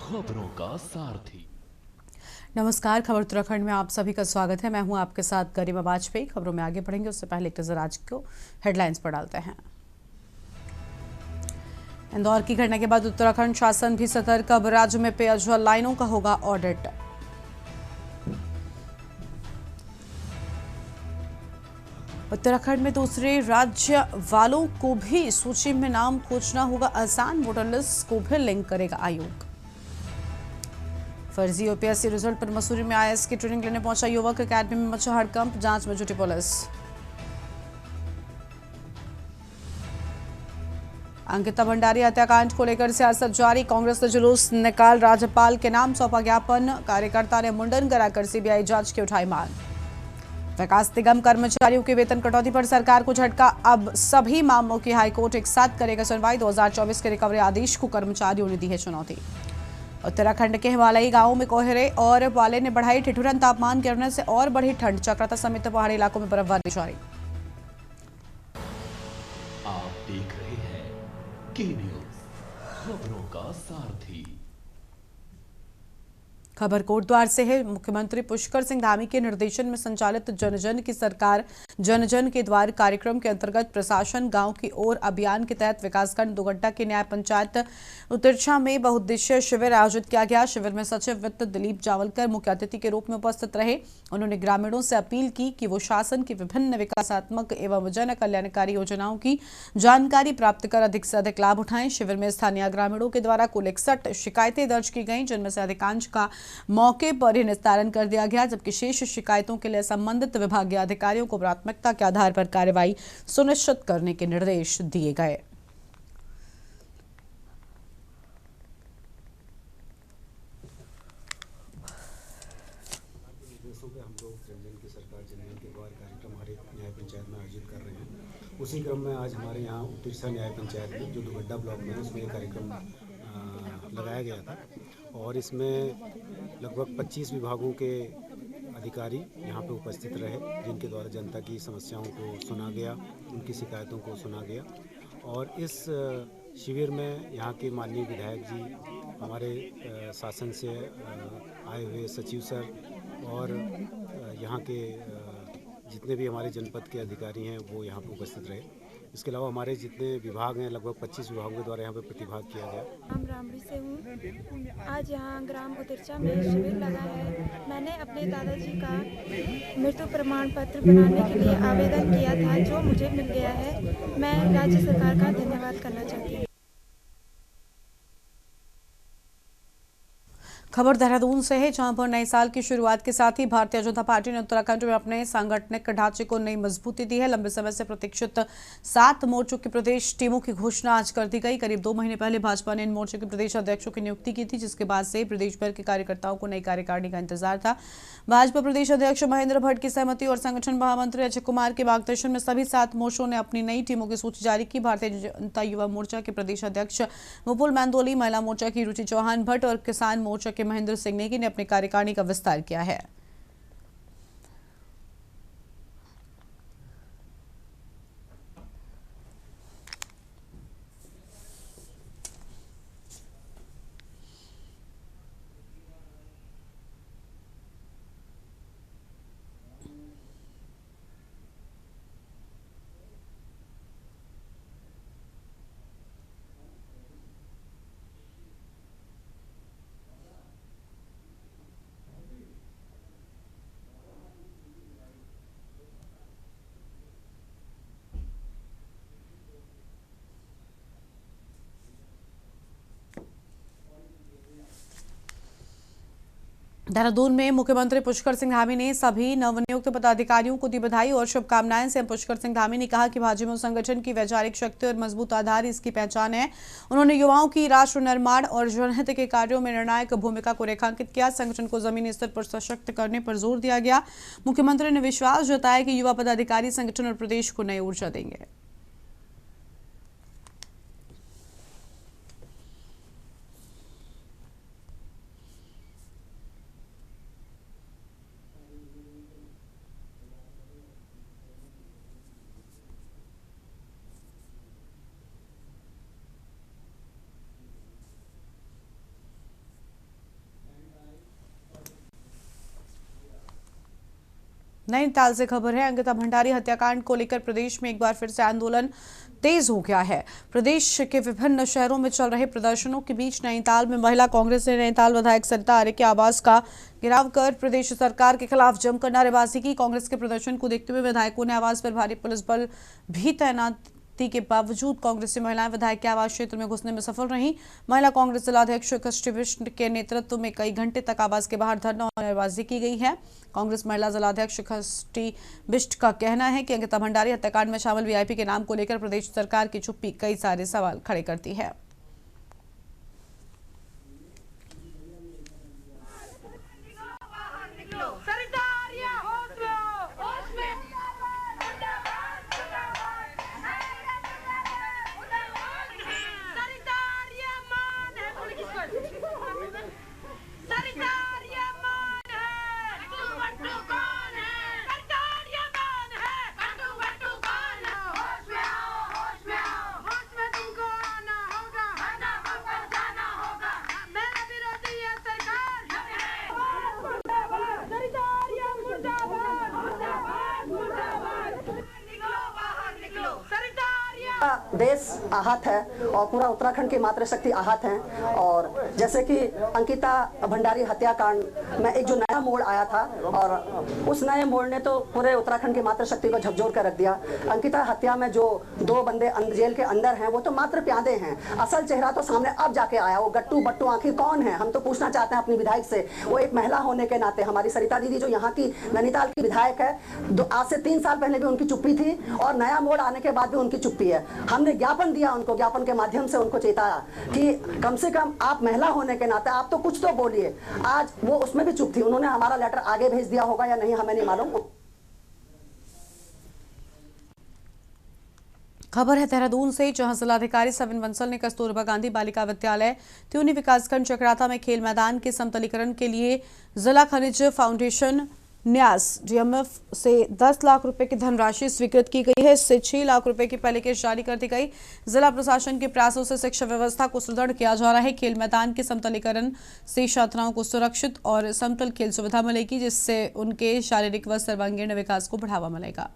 खबरों का सारथी। नमस्कार, खबर उत्तराखंड में आप सभी का स्वागत है। मैं हूं आपके साथ गरिमा वाजपेयी। खबरों में आगे बढ़ेंगे उससे पहले एक नजर आज को हेडलाइंस पर डालते हैं। इंदौर की घटना के बाद उत्तराखंड शासन भी सतर्क। अब राज्य में पेयजल लाइनों का होगा ऑडिट। उत्तराखंड में दूसरे राज्य वालों को भी सूची में नाम खोजना होगा आसान। वोटर लिस्ट को भी लिंक करेगा आयोग। फर्जी यूपीएससी रिजल्ट पर मसूरी में आईएएस की ट्रेनिंग लेने पहुंचा युवक। अकेडमी में मचा हड़कंप, जांच में जुटी पुलिस। अंकिता भंडारी हत्याकांड को लेकर सियासत जारी। कांग्रेस ने जुलूस निकाल राज्यपाल के नाम सौंपा ज्ञापन। कार्यकर्ता ने मुंडन कराकर सीबीआई जांच की उठाई मांग। विकास निगम कर्मचारियों के वेतन कटौती पर सरकार को झटका। अब सभी मामलों की हाईकोर्ट एक साथ करेगा सुनवाई। 2024 के रिकवरी आदेश को कर्मचारियों ने दी है चुनौती। उत्तराखंड के हिमालयी गांवों में कोहरे और पाले ने बढ़ाई ठिठुरन। तापमान गिरने से और बढ़ी ठंड। चक्रवात समेत पहाड़ी इलाकों में बर्फबारी जारी। आप देख रहे हैं के न्यूज, खबरों का सारथी। खबर कोटद्वार से है। मुख्यमंत्री पुष्कर सिंह धामी के निर्देशन में संचालित जन जन की सरकार जन जन के द्वार कार्यक्रम के अंतर्गत प्रशासन गांव की ओर अभियान के तहत विकासखंड दुगट्टा की न्याय पंचायत उत्तरछा में बहुउद्देशीय शिविर आयोजित किया गया। शिविर में सचिव वित्त दिलीप जावलकर मुख्य अतिथि के रूप में उपस्थित रहे। उन्होंने ग्रामीणों से अपील की कि वो शासन की विभिन्न विकासात्मक एवं जन कल्याणकारी योजनाओं की जानकारी प्राप्त कर अधिक से अधिक लाभ उठाएं। शिविर में स्थानीय ग्रामीणों के द्वारा कुल 61 शिकायतें दर्ज की गईं, जिनमें से अधिकांश का मौके पर ही निस्तारण कर दिया गया, जबकि शेष शिकायतों के लिए संबंधित विभागीय अधिकारियों को प्राथमिकता के आधार पर कार्रवाई सुनिश्चित करने के निर्देश दिए गए। निर्देशों पे हम लोग जन जन की सरकार जन जन के द्वार कार्यक्रम हमारे न्याय पंचायत में आयोजित कर रहे हैं। उसी क्रम में आज हमारे यहाँ उत्तरछा न्याय पंचायत में जो दुगड्डा ब्लॉक में है उसमें ये कार्यक्रम लगाया गया था और इसमें लगभग 25 विभागों के अधिकारी यहाँ पे उपस्थित रहे, जिनके द्वारा जनता की समस्याओं को सुना गया, उनकी शिकायतों को सुना गया। और इस शिविर में यहाँ के माननीय विधायक जी, हमारे शासन से आए हुए सचिव सर और यहाँ के जितने भी हमारे जनपद के अधिकारी हैं वो यहाँ पर उपस्थित रहे। इसके अलावा हमारे जितने विभाग हैं लगभग 25 विभागों के द्वारा यहाँ पे प्रतिभाग किया गया। हम रामड़ी से हूँ। आज यहाँ ग्राम उत्तरछा में शिविर लगा है। मैंने अपने दादाजी का मृत्यु प्रमाण पत्र बनाने के लिए आवेदन किया था, जो मुझे मिल गया है। मैं राज्य सरकार का धन्यवाद करना चाहती हूँ। खबर देहरादून से है, जहां पर नए साल की शुरुआत के साथ ही भारतीय जनता पार्टी ने उत्तराखंड में अपने सांगठनिक ढांचे को नई मजबूती दी है। लंबे समय से प्रतीक्षित 7 मोर्चों की प्रदेश टीमों की घोषणा आज कर दी गई। करीब 2 महीने पहले भाजपा ने इन मोर्चों के प्रदेश अध्यक्षों की नियुक्ति की थी, जिसके बाद से प्रदेश भर के कार्यकर्ताओं को नई कार्यकारिणी का इंतजार था। भाजपा प्रदेश अध्यक्ष महेंद्र भट्ट की सहमति और संगठन महामंत्री अजय कुमार के मार्गदर्शन में सभी 7 मोर्चों ने अपनी नई टीमों की सूची जारी की। भारतीय जनता युवा मोर्चा के प्रदेश अध्यक्ष मुकुल मैंदोली, महिला मोर्चा की रुचि चौहान भट्ट और किसान मोर्चा के महेंद्र सिंह नेगी ने अपनी कार्यकारिणी का विस्तार किया है। देहरादून में मुख्यमंत्री पुष्कर सिंह धामी ने सभी नवनियुक्त पदाधिकारियों को दी बधाई और शुभकामनाएं। सीएम पुष्कर सिंह धामी ने कहा कि भाजपा संगठन की वैचारिक शक्ति और मजबूत आधार इसकी पहचान है। उन्होंने युवाओं की राष्ट्र निर्माण और जनहित के कार्यों में निर्णायक भूमिका को रेखांकित किया। संगठन को जमीनी स्तर पर सशक्त करने पर जोर दिया गया। मुख्यमंत्री ने विश्वास जताया कि युवा पदाधिकारी संगठन और प्रदेश को नई ऊर्जा देंगे। नैनीताल से खबर है, अंकिता भंडारी हत्याकांड को लेकर प्रदेश में एक बार फिर से आंदोलन तेज हो गया है। प्रदेश के विभिन्न शहरों में चल रहे प्रदर्शनों के बीच नैनीताल में महिला कांग्रेस ने नैनीताल विधायक सरिता आर्य के आवास का घेराव कर प्रदेश सरकार के खिलाफ जमकर नारेबाजी की। कांग्रेस के प्रदर्शन को देखते हुए विधायकों ने आवास पर भारी पुलिस बल भी तैनात के बावजूद कांग्रेसी महिलाएं विधायक के आवास क्षेत्र में घुसने में सफल रहीं। महिला कांग्रेस जिलाध्यक्ष कष्टी बिष्ट के नेतृत्व में कई घंटे तक आवास के बाहर धरना और नारेबाजी की गई है। कांग्रेस महिला जिलाध्यक्ष कष्टी बिष्ट का कहना है कि अंकिता भंडारी हत्याकांड में शामिल वीआईपी के नाम को लेकर प्रदेश सरकार की चुप्पी कई सारे सवाल खड़े करती है। देश आहत है और पूरा उत्तराखंड की मातृशक्ति आहत है। और जैसे कि अंकिता भंडारी हत्याकांड में एक जो नया मोड़ आया था और उस नए मोड़ ने तो पूरे उत्तराखंड की मातृशक्ति को झकझोर कर रख दिया। अंकिता हत्या में जो 2 बंदे जेल के अंदर हैं वो तो मात्र प्यादे हैं, असल चेहरा तो सामने अब जाके आया। वो गट्टू बट्टू आखिर कौन है, हम तो पूछना चाहते हैं अपनी विधायक से। वो एक महिला होने के नाते हमारी सरिता दीदी जो यहाँ की नैनीताल की विधायक है, आज से 3 साल पहले भी उनकी चुप्पी थी और नया मोड़ आने के बाद भी उनकी चुप्पी है। हमने ज्ञापन दिया उनको, ज्ञापन के माध्यम से उनको चेताया कि कम से कम आप महिला होने के नाते आप तो कुछ तो बोलिए। आज वो उसमें भी चुप थी। उन्होंने हमारा लेटर आगे भेज दिया होगा या नहीं हमें नहीं मालूम। खबर है देहरादून से, जहां जिलाधिकारी सविन बंसल ने कस्तूरबा गांधी बालिका विद्यालय त्यूनी विकासखंड चक्राता में खेल मैदान के समतलीकरण के लिए जिला खनिज फाउंडेशन न्यास डीएमएफ से 10 लाख रुपए की धनराशि स्वीकृत की गई है। इससे 6 लाख रुपए की पैकेज जारी कर दी गई। जिला प्रशासन के प्रयासों से शिक्षा व्यवस्था को सुदृढ़ किया जा रहा है। खेल मैदान के समतलीकरण से छात्राओं को सुरक्षित और समतल खेल सुविधा मिलेगी, जिससे उनके शारीरिक व सर्वांगीण विकास को बढ़ावा मिलेगा।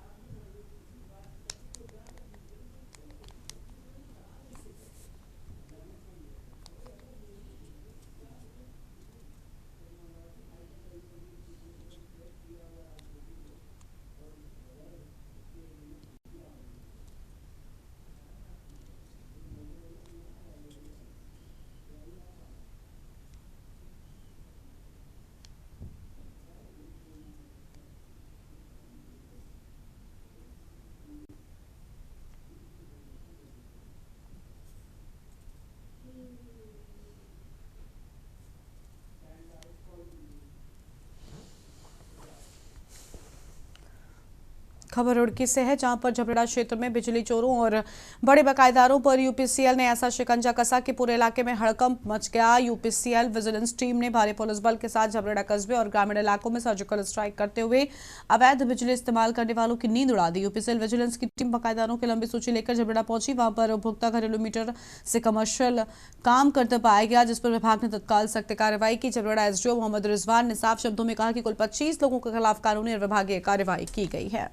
खबर रुड़की से है, जहां पर झबरेड़ा क्षेत्र में बिजली चोरों और बड़े बकायेदारों पर यूपीसीएल ने ऐसा शिकंजा कसा कि पूरे इलाके में हड़कंप मच गया। यूपीसीएल विजिलेंस टीम ने भारी पुलिस बल के साथ झबरेड़ा कस्बे और ग्रामीण इलाकों में सर्जिकल स्ट्राइक करते हुए अवैध बिजली इस्तेमाल करने वालों की नींद उड़ा दी। यूपीसीएल विजिलेंस की टीम बकायेदारों की लंबी सूची लेकर झबरेड़ा पहुंची। वहां पर उपभोक्ता घरेलू मीटर से कमर्शियल काम करते पाया गया, जिस पर विभाग ने तत्काल सख्त कार्रवाई की। झबरेड़ा एसडीओ मोहम्मद रिजवान ने साफ शब्दों में कहा कि कुल 25 लोगों के खिलाफ कानूनी और विभागीय कार्रवाई की गई है।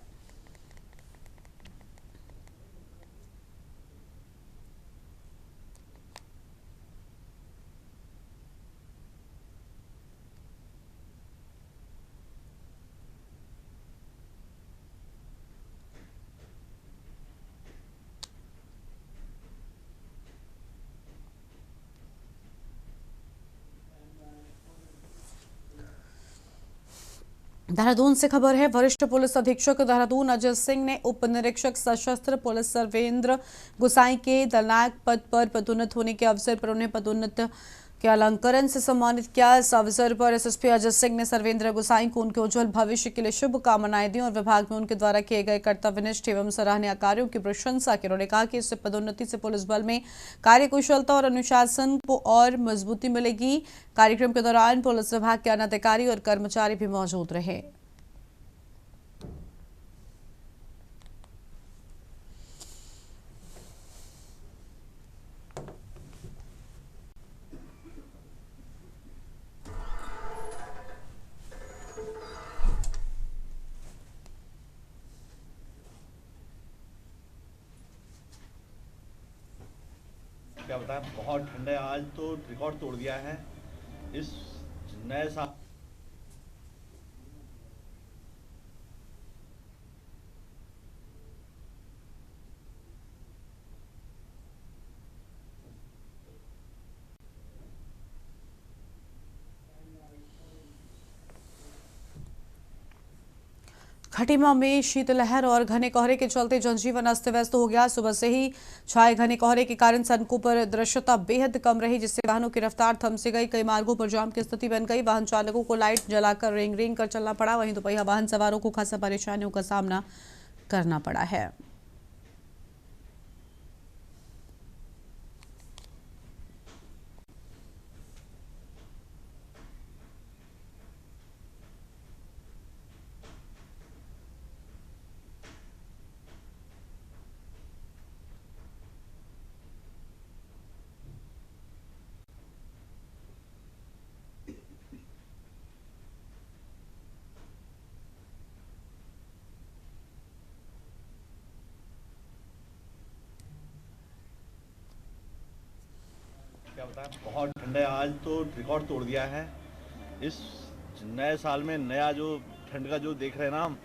देहरादून से खबर है, वरिष्ठ पुलिस अधीक्षक देहरादून अजय सिंह ने उप निरीक्षक सशस्त्र पुलिस सर्वेंद्र गुसाई के दलनायक पद पर पदोन्नत होने के अवसर पर उन्हें पदोन्नत के अलंकरण से सम्मानित किया। इस अवसर पर एसएसपी अजय सिंह ने सर्वेंद्र गुसाई को उनके उज्जवल भविष्य के लिए शुभकामनाएं दी और विभाग में उनके द्वारा किए गए कर्तव्यनिष्ठ एवं सराहनीय कार्यों की प्रशंसा की। उन्होंने कहा कि इससे पदोन्नति से पुलिस बल में कार्यकुशलता और अनुशासन को और मजबूती मिलेगी। कार्यक्रम के दौरान पुलिस विभाग के अन्य अधिकारी और कर्मचारी भी मौजूद रहे। क्या बताएं, बहुत ठंड है। आज तो रिकॉर्ड तोड़ दिया है इस नए साल। खटीमा में शीतलहर और घने कोहरे के चलते जनजीवन अस्त व्यस्त हो गया। सुबह से ही छाए घने कोहरे के कारण सड़कों पर दृश्यता बेहद कम रही, जिससे वाहनों की रफ्तार थम सी गई। कई मार्गों पर जाम की स्थिति बन गई। वाहन चालकों को लाइट जलाकर रेंग रेंग कर चलना पड़ा। वहीं दोपहिया वाहन सवारों को खासा परेशानियों का सामना करना पड़ा है। क्या बताएं, बहुत ठंड है। आज तो रिकॉर्ड तोड़ दिया है इस नए साल में। नया जो ठंड का जो देख रहे हैं ना हम,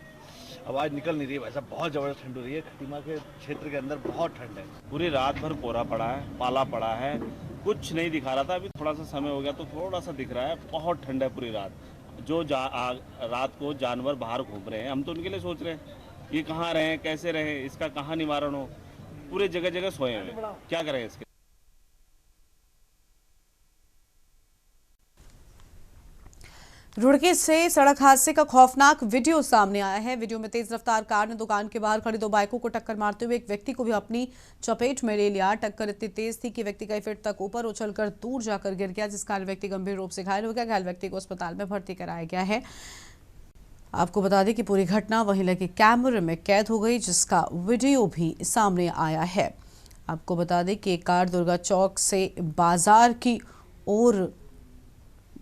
अब आज निकल नहीं रही है। वैसा बहुत ज़बरदस्त ठंड हो रही है। खटीमा के क्षेत्र के अंदर बहुत ठंड है। पूरी रात भर कोहरा पड़ा है, पाला पड़ा है, कुछ नहीं दिखा रहा था। अभी थोड़ा सा समय हो गया तो थोड़ा सा दिख रहा है। बहुत ठंड है पूरी रात। जो रात को जानवर बाहर घूम रहे हैं, हम तो उनके लिए सोच रहे हैं ये कहाँ रहें, कैसे रहें, इसका कहाँ निवारण हो। पूरे जगह जगह सोए हुए, क्या करें इसके। रुड़की से सड़क हादसे का खौफनाक वीडियो सामने आया है। वीडियो में तेज रफ्तार कार ने दुकान के बाहर खड़ी दो बाइकों को टक्कर मारते हुए एक व्यक्ति को भी अपनी चपेट में ले लिया। टक्कर इतनी तेज थी कि व्यक्ति कई फीट तक ऊपर उछलकर दूर जाकर गिर गया, जिस कारण व्यक्ति गंभीर रूप से घायल हो गया। घायल व्यक्ति को अस्पताल में भर्ती कराया गया है। आपको बता दें कि पूरी घटना वहीं लगे कैमरे में कैद हो गई, जिसका वीडियो भी सामने आया है। आपको बता दें कि कार दुर्गा चौक से बाजार की ओर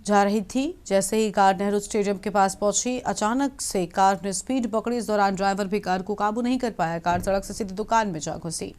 जा रही थी। जैसे ही कार नेहरू स्टेडियम के पास पहुंची, अचानक से कार ने स्पीड पकड़ी। इस दौरान ड्राइवर भी कार को काबू नहीं कर पाया। कार सड़क से सीधी दुकान में जा घुसी।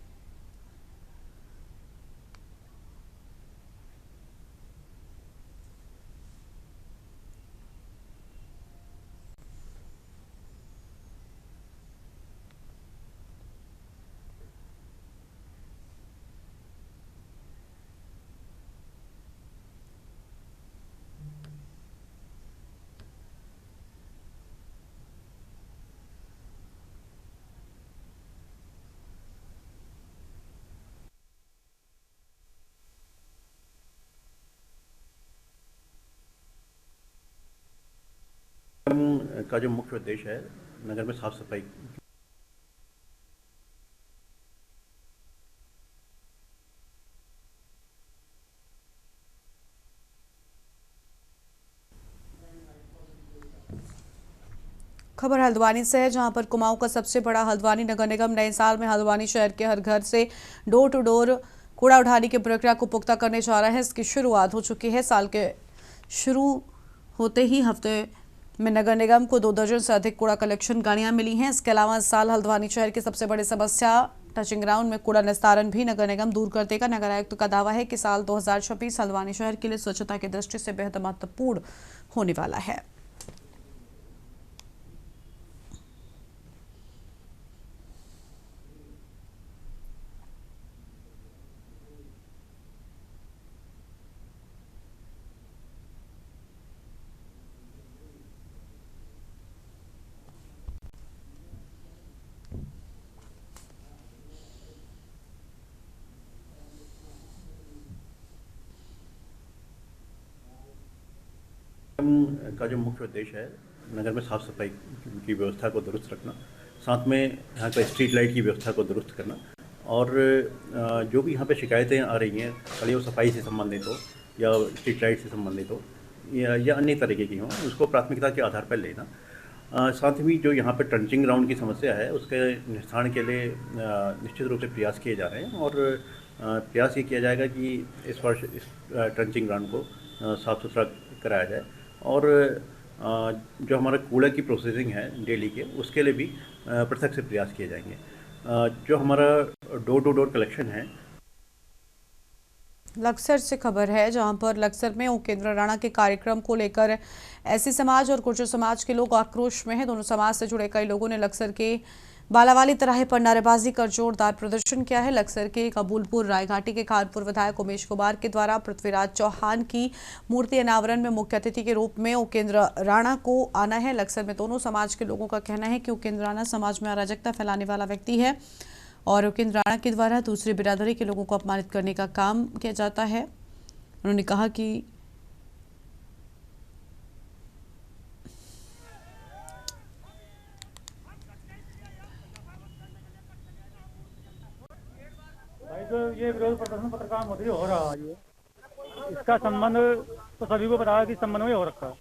का जो मुख्य उद्देश्य है नगर में साफ सफाई। खबर हल्द्वानी से है, जहां पर कुमाऊं का सबसे बड़ा हल्द्वानी नगर निगम नए साल में हल्द्वानी शहर के हर घर से डोर टू डोर कूड़ा उठाने की प्रक्रिया को पुख्ता करने जा रहा है। इसकी शुरुआत हो चुकी है। साल के शुरू होते ही हफ्ते में नगर निगम को 2 दर्जन से अधिक कूड़ा कलेक्शन गाड़ियां मिली हैं। इसके अलावा इस साल हल्द्वानी शहर की सबसे बड़ी समस्या टचिंग ग्राउंड में कूड़ा निस्तारण भी नगर निगम दूर कर देगा। नगर आयुक्त का दावा है कि साल 2026 हल्द्वानी शहर के लिए स्वच्छता की दृष्टि से बेहद महत्वपूर्ण होने वाला है। का जो मुख्य उद्देश्य है नगर में साफ सफाई की व्यवस्था को दुरुस्त रखना, साथ में यहाँ पर स्ट्रीट लाइट की व्यवस्था को दुरुस्त करना, और जो भी यहाँ पे शिकायतें आ रही हैं, भले वो सफाई से संबंधित हो या स्ट्रीट लाइट से संबंधित हो या अन्य तरीके की हो, उसको प्राथमिकता के आधार पर लेना। साथ ही जो यहाँ पर ट्रंचिंग ग्राउंड की समस्या है उसके निस्तारण के लिए निश्चित रूप से प्रयास किए जा रहे हैं, और प्रयास ये किया जाएगा कि इस वर्ष इस ट्रंचिंग ग्राउंड को साफ़ सुथरा कराया जाए। और जो हमारा कूड़ा की प्रोसेसिंग है डेली के, उसके लिए भी पृथक से प्रयास किए जाएंगे। जो हमारा डोर टू डोर कलेक्शन है लक्सर से खबर है, जहां पर लक्सर में उपेंद्र राणा के कार्यक्रम को लेकर एससी समाज और गुर्जर समाज के लोग आक्रोश में हैं। दोनों समाज से जुड़े कई लोगों ने लक्सर के बालावाली तिराहे पर नारेबाजी कर जोरदार प्रदर्शन किया है। लक्सर के कबूलपुर रायघाटी के खानपुर विधायक उमेश कुमार के द्वारा पृथ्वीराज चौहान की मूर्ति अनावरण में मुख्य अतिथि के रूप में उपेंद्र राणा को आना है। लक्सर में दोनों समाज के लोगों का कहना है कि उपेंद्र राणा समाज में अराजकता फैलाने वाला व्यक्ति है और उपेंद्र राणा के द्वारा दूसरी बिरादरी के लोगों को अपमानित करने का काम किया जाता है। उन्होंने कहा कि जो ये विरोध प्रदर्शन पत्रकार मोदी हो रहा है, इसका संबंध तो सभी को पता है कि संबंध में हो रखा है।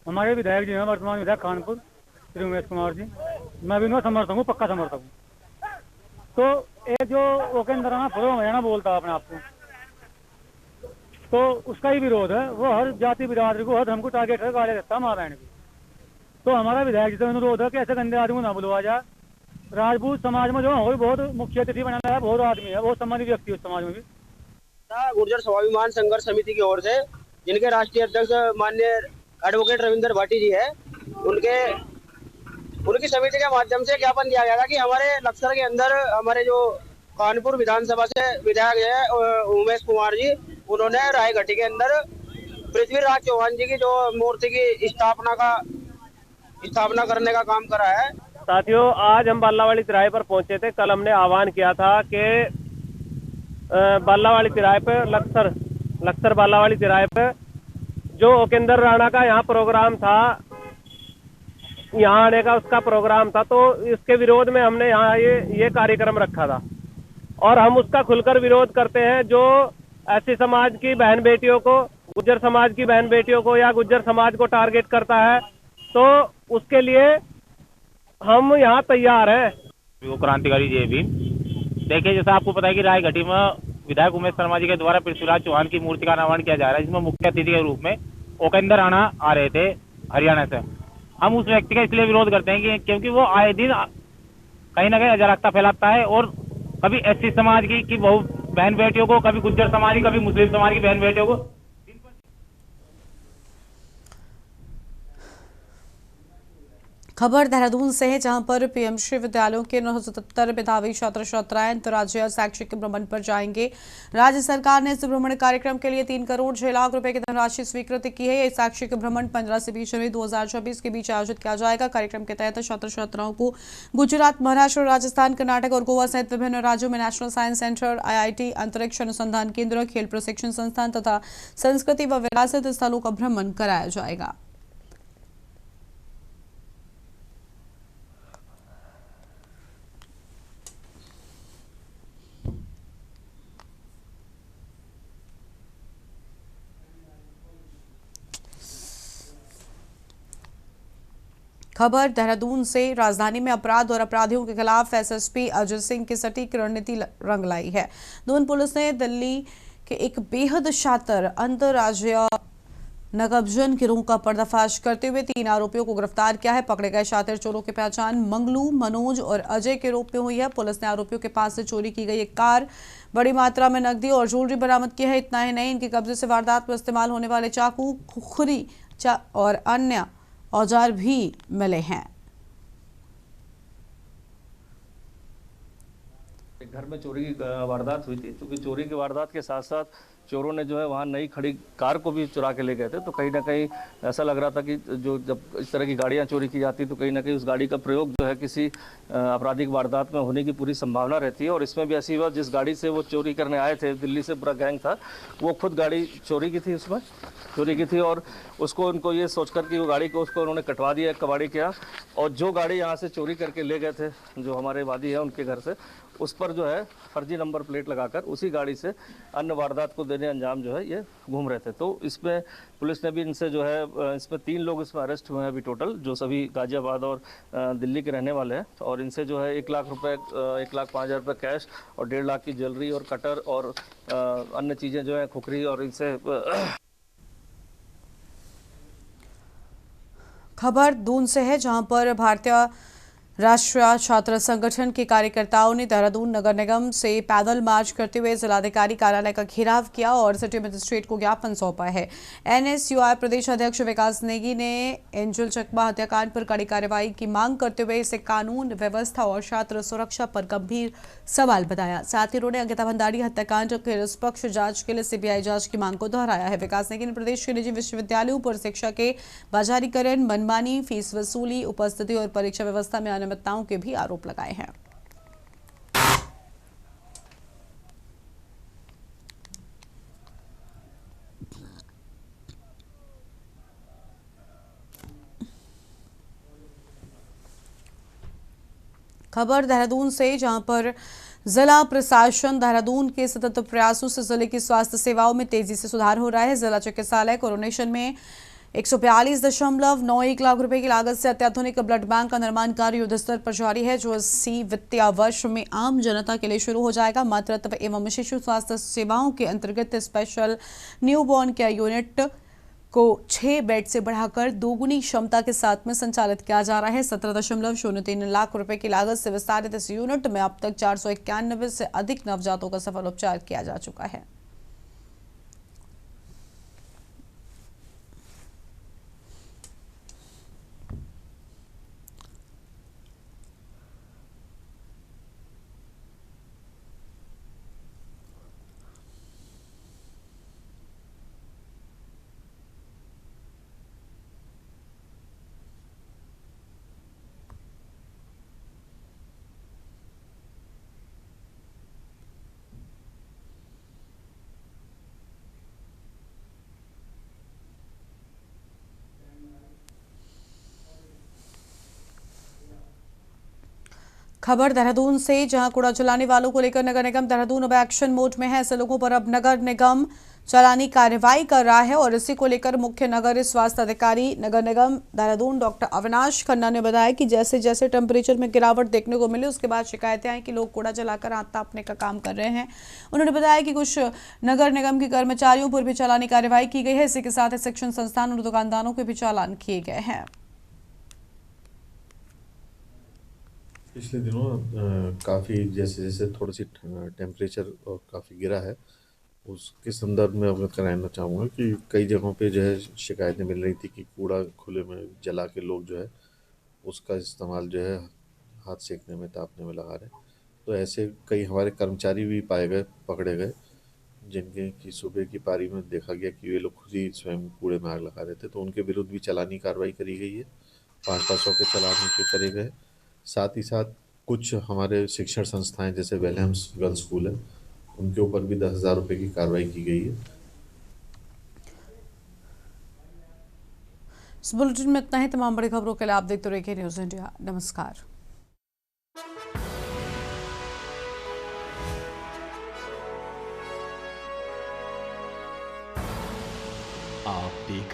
हमारे विधायक जी हैं, वर्तमान विधायक खानपुर श्री उमेश कुमार जी, मैं भी उनका समर्थक हूँ, पक्का समर्थक हूँ। तो ये जो उपेंद्र राणा फुरो है ना बोलता है अपने आप को, तो उसका ही विरोध है। वो हर जाति बिरादरी को, हर धर्म को टारगेट है, गाली देता है महारायण की। तो हमारा विधायक जी से अनुरोध है कि ऐसे गंदे आदमी को ना बुलवा जाए। राजपूत समाज में जो है बहुत मुख्य अतिथि बनाया है, बहुत आदमी है, बहुत सम्मानित व्यक्ति है समाज में भी। गुर्जर स्वाभिमान संघर्ष समिति की ओर से, जिनके राष्ट्रीय अध्यक्ष माननीय एडवोकेट रविंदर भाटी जी है, उनकी समिति के माध्यम से ज्ञापन दिया गया था कि हमारे लक्सर के अंदर हमारे जो कानपुर विधानसभा से विधायक है उमेश कुमार जी, उन्होंने रायघाटी के अंदर पृथ्वीराज चौहान जी की जो मूर्ति की स्थापना करने का काम करा है। साथियों, आज हम बालावाली तिराहे पर पहुंचे थे। कल हमने आह्वान किया था कि बालावाली तिराहे पे लक्सर बालावाली तिराहे पे जो उपेंद्र राणा का यहाँ प्रोग्राम था, यहाँ आने का उसका प्रोग्राम था, तो इसके विरोध में हमने यहाँ ये कार्यक्रम रखा था और हम उसका खुलकर विरोध करते हैं। जो ऐसी समाज की बहन बेटियों को, गुर्जर समाज की बहन बेटियों को या गुर्जर समाज को टारगेट करता है, तो उसके लिए हम यहाँ तैयार हैं। वो क्रांतिकारी जय भीम। देखिए, जैसा आपको पता है कि रायघाटी में विधायक उमेश शर्मा जी के द्वारा पृथ्वीराज चौहान की मूर्ति का अनावरण किया जा रहा है, जिसमें मुख्य अतिथि के रूप में उपेंद्र राणा आ रहे थे हरियाणा से। हम उस व्यक्ति का इसलिए विरोध करते हैं कि क्योंकि वो आए दिन कहीं ना कहीं अराजकता फैलाता है और कभी एससी समाज की बहु बहन बेटियों को, कभी गुर्जर समाज की, कभी मुस्लिम समाज की बहन बेटियों को। खबर देहरादून से है, जहां पर पीएमसी विद्यालयों के 977 मेधावी छात्र छात्राएं अंतर्राज्यीय शैक्षिक भ्रमण पर जाएंगे। राज्य सरकार ने इस भ्रमण कार्यक्रम के लिए 3 करोड़ 6 लाख रुपए की धनराशि स्वीकृत की है। ये शैक्षिक भ्रमण 15 से 20 जनवरी 2024 के बीच आयोजित किया जाएगा। कार्यक्रम के तहत छात्र छात्राओं को गुजरात, महाराष्ट्र, राजस्थान, कर्नाटक और गोवा सहित विभिन्न राज्यों में नेशनल साइंस सेंटर, IIT, अंतरिक्ष अनुसंधान केंद्र, खेल प्रशिक्षण संस्थान तथा संस्कृति व विरासत स्थलों का भ्रमण कराया जाएगा। खबर देहरादून से, राजधानी में अपराध और अपराधियों के खिलाफ SSP अजय सिंह की सटीक रणनीति रंग लाई है। दून पुलिस ने दिल्ली के एक बेहद शातिर अंतर्राज्यीय नगबजन गिरोह का पर्दाफाश करते हुए 3 आरोपियों को गिरफ्तार किया है। पकड़े गए शातिर चोरों की पहचान मंगलू, मनोज और अजय के रूप में हुई है। पुलिस ने आरोपियों के पास से चोरी की गई एक कार, बड़ी मात्रा में नकदी और ज्वेलरी बरामद की है। इतना ही नहीं, इनके कब्जे से वारदात में इस्तेमाल होने वाले चाकू, खुखरी और अन्य औजार भी मिले हैं। एक घर में चोरी की वारदात हुई थी, क्योंकि चोरी की वारदात के साथ साथ चोरों ने जो है वहाँ नई खड़ी कार को भी चुरा के ले गए थे। तो कहीं ना कहीं ऐसा लग रहा था कि जो जब इस तरह की गाड़ियाँ चोरी की जाती तो कहीं ना कहीं उस गाड़ी का प्रयोग जो है किसी आपराधिक वारदात में होने की पूरी संभावना रहती है। और इसमें भी ऐसी हुआ, जिस गाड़ी से वो चोरी करने आए थे, दिल्ली से पूरा गैंग था, वो खुद गाड़ी चोरी की थी, उसमें चोरी की थी और उसको उनको ये सोचकर कि वो गाड़ी को उसको उन्होंने कटवा दिया कबाड़ी के यहाँ, और जो गाड़ी यहाँ से चोरी करके ले गए थे जो हमारे वादी है उनके घर से, उस पर जो है फर्जी नंबर प्लेट लगाकर उसी गाड़ी से अन्य वारदात को देने अंजाम जो है ये घूम रहे थे। तो इसमें पुलिस ने भी इनसे जो है, इसमें 3 लोग इसमें अरेस्ट हुए हैं अभी टोटल, जो सभी गाजियाबाद और दिल्ली के रहने वाले हैं। और इनसे जो है 1 लाख रुपए, 1,05,000 रुपये कैश और 1.5 लाख की ज्वेलरी और कटर और अन्य चीज़ें जो है खुखरी और इनसे। खबर दून से है, जहां पर भारतीय राष्ट्रीय छात्र संगठन के कार्यकर्ताओं ने देहरादून नगर निगम से पैदल मार्च करते हुए जिलाधिकारी कार्यालय का घेराव किया और सिटी मजिस्ट्रेट को ज्ञापन सौंपा है। एनएसयूआई प्रदेश अध्यक्ष विकास नेगी ने एंजल चकमा हत्याकांड पर कड़ी कार्रवाई की मांग करते हुए इसे कानून व्यवस्था और छात्र सुरक्षा पर गंभीर सवाल बताया। साथ ही उन्होंने अंकिता भंडारी हत्याकांड के निष्पक्ष जांच के लिए सीबीआई जांच की मांग को दोहराया है। विकास नेगी ने प्रदेश के निजी विश्वविद्यालयों पर शिक्षा के बाजारीकरण, मनमानी फीस वसूली, उपस्थिति और परीक्षा व्यवस्था में अनियमितताओं के भी आरोप लगाए हैं। खबर देहरादून से, जहां पर जिला प्रशासन देहरादून के सतत प्रयासों से जिले की स्वास्थ्य सेवाओं में तेजी से सुधार हो रहा है। जिला चिकित्सालय कोरोनेशन में 142.91 लाख रुपए की लागत से अत्याधुनिक ब्लड बैंक का निर्माण कार्य युद्ध स्तर पर जारी है, जो इसी वित्तीय वर्ष में आम जनता के लिए शुरू हो जाएगा। मातृत्व एवं शिशु स्वास्थ्य सेवाओं के अंतर्गत स्पेशल न्यूबॉर्न केयर यूनिट को 6 बेड से बढ़ाकर दोगुनी क्षमता के साथ में संचालित किया जा रहा है। 17.03 लाख रुपए की लागत से विस्तारित इस यूनिट में अब तक 491 से अधिक नवजातों का सफल उपचार किया जा चुका है। खबर देहरादून से, जहां कूड़ा जलाने वालों को लेकर नगर निगम देहरादून अब एक्शन मोड में है। ऐसे लोगों पर अब नगर निगम चालानी कार्रवाई कर रहा है और इसी को लेकर मुख्य नगर स्वास्थ्य अधिकारी नगर निगम देहरादून डॉक्टर अविनाश खन्ना ने बताया कि जैसे जैसे टेम्परेचर में गिरावट देखने को मिली, उसके बाद शिकायतें आई कि लोग कूड़ा जलाकर हाथ तापने का काम कर रहे हैं। उन्होंने बताया कि कुछ नगर निगम के कर्मचारियों पर भी चालानी कार्रवाई की गई है। इसी के साथ शिक्षण संस्थान और दुकानदारों के भी चालान किए गए हैं। पिछले दिनों काफ़ी जैसे जैसे थोड़ी सी टेम्परेचर काफ़ी गिरा है, उसके संदर्भ में अवगत कराना चाहूँगा कि कई जगहों पे जो है शिकायतें मिल रही थी कि कूड़ा खुले में जला के लोग जो है उसका इस्तेमाल जो है हाथ सेकने में, तापने में लगा रहे। तो ऐसे कई हमारे कर्मचारी भी पाए गए, पकड़े गए, जिनके की सुबह की पारी में देखा गया कि वे लोग खुद ही स्वयं कूड़े में आग लगा रहे थे। तो उनके विरुद्ध भी चालानी कार्रवाई करी गई है, 500 के चालान उनके करे गए। साथ ही साथ कुछ हमारे शिक्षण संस्थाएं जैसे वेलहम्स गर्ल्स स्कूल है, उनके ऊपर भी 10,000 रुपये की कार्रवाई की गई है। इस बुलेटिन में इतना ही। तमाम बड़ी खबरों के लिए आप देखते रहिए न्यूज़ इंडिया। नमस्कार। आप देख